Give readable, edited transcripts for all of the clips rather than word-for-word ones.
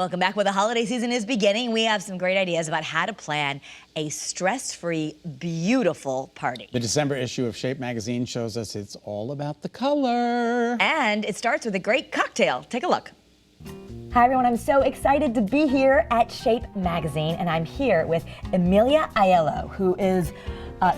Welcome back. Well, the holiday season is beginning. We have some great ideas about how to plan a stress-free, beautiful party. The December issue of Shape magazine shows us it's all about the color. And it starts with a great cocktail. Take a look. Hi everyone, I'm so excited to be here at Shape magazine, and I'm here with Emilia Aiello, who is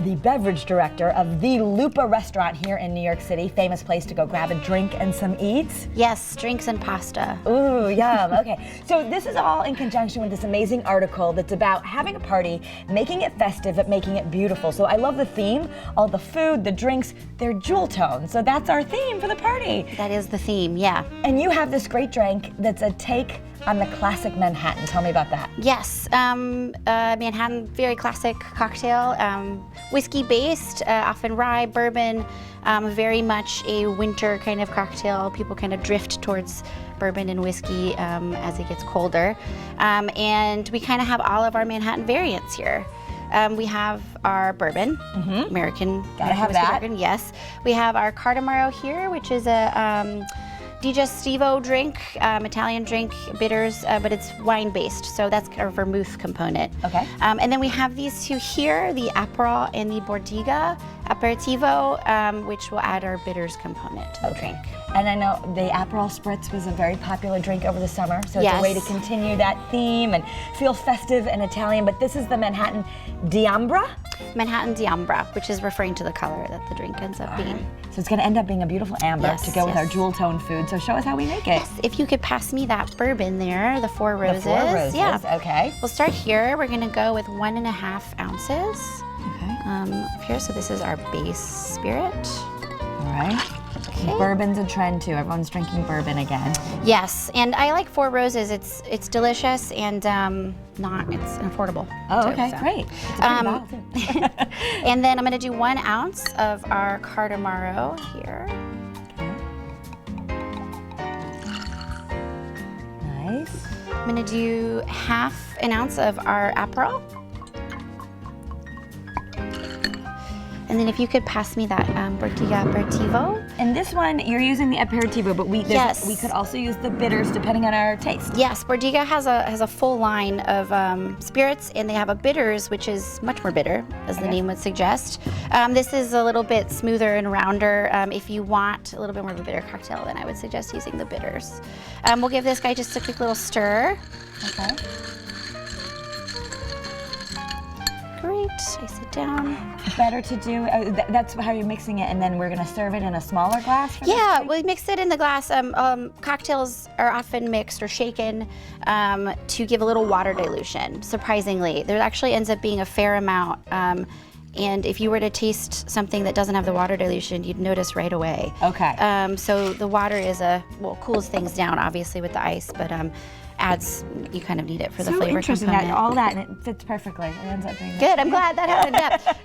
the beverage director of the Lupa restaurant here in New York City, famous place to go grab a drink and some eats. Yes, drinks and pasta. Ooh, yum. Okay, so this is all in conjunction with this amazing article that's about having a party, making it festive, but making it beautiful. So I love the theme, all the food, the drinks, they're jewel tone. So that's our theme for the party. That is the theme, yeah. And you have this great drink that's a take on the classic Manhattan. Tell me about that. Yes, Manhattan, very classic cocktail, whiskey based, often rye, bourbon, very much a winter kind of cocktail. People kind of drift towards bourbon and whiskey as it gets colder. And we kind of have all of our Manhattan variants here. We have our bourbon, American. Gotta have that. Bourbon, yes. We have our Cardamaro here, which is a digestivo drink, Italian drink, bitters, but it's wine-based, so that's our vermouth component. Okay. And then we have these two here, the Aperol and the Bordiga Aperitivo, which will add our bitters component to the drink. And I know the Aperol Spritz was a very popular drink over the summer, so it's Yes. a way to continue that theme and feel festive and Italian, but this is the Manhattan Diambra? Manhattan Diambra, which is referring to the color that the drink ends up being. So it's gonna end up being a beautiful amber Yes, to go with our yes. jewel tone food, so show us how we make it. Yes, if you could pass me that bourbon there, the Four Roses. The Four Roses, Yeah. okay. We'll start here. We're gonna go with 1.5 ounces. Okay. Here, so this is our base spirit. All right. Okay. Bourbon's a trend too. Everyone's drinking bourbon again. Yes, and I like Four Roses. It's delicious and it's affordable. Oh, too, okay, so. great. It's a pretty bottle, too. And then I'm gonna do 1 ounce of our Cardamaro here. Nice. I'm gonna do 1/2 ounce of our Aperol. And then if you could pass me that Bordiga Aperitivo. And this one, you're using the aperitivo, but we could also use the bitters depending on our taste. Yes, Bordiga has a full line of spirits, and they have a bitters, which is much more bitter, as the name would suggest. This is a little bit smoother and rounder. If you want a little bit more of a bitter cocktail, then I would suggest using the bitters. We'll give this guy just a quick little stir. Okay. Great, ice it down. Better to do, that's how you're mixing it, and then we're gonna serve it in a smaller glass? For Yeah, this we mix it in the glass. Cocktails are often mixed or shaken to give a little water dilution, surprisingly. There actually ends up being a fair amount. And if you were to taste something that doesn't have the water dilution, you'd notice right away. Okay. So the water is cools things down, obviously, with the ice, but adds, you kind of need it for the flavor interesting, component. all that, and it fits perfectly. It ends up being Good, I'm glad that happened.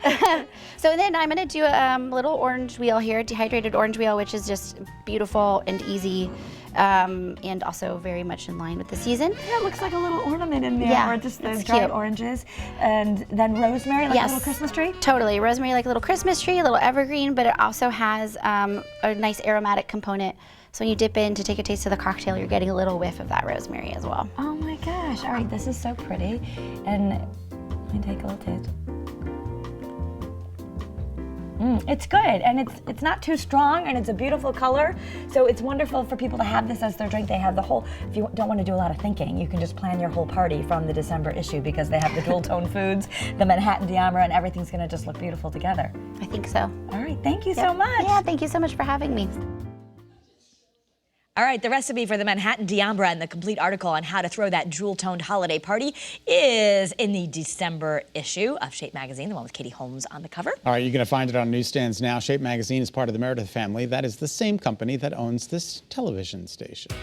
Yeah. So then I'm gonna do a little orange wheel here, dehydrated orange wheel, which is just beautiful and easy, and also very much in line with the season. Yeah, it looks like a little ornament in there, Yeah, or just those it's dried cute. oranges. And then rosemary, like Yes. a little Christmas tree? Totally, rosemary like a little Christmas tree, a little evergreen, but it also has a nice aromatic component. So when you dip in to take a taste of the cocktail, you're getting a little whiff of that rosemary as well. Oh my gosh, all right, this is so pretty. And let me take a little taste. It's good, and it's not too strong, and it's a beautiful color. So it's wonderful for people to have this as their drink. They have the whole, if you don't want to do a lot of thinking, you can just plan your whole party from the December issue because they have the dual tone foods, the Manhattan Diambra, and everything's gonna just look beautiful together. I think so. All right, thank you so much. Yeah, thank you so much for having me. All right, the recipe for the Manhattan Diambra and the complete article on how to throw that jewel-toned holiday party is in the December issue of Shape magazine, the one with Katie Holmes on the cover. All right, you're going to find it on newsstands now. Shape magazine is part of the Meredith family. That is the same company that owns this television station.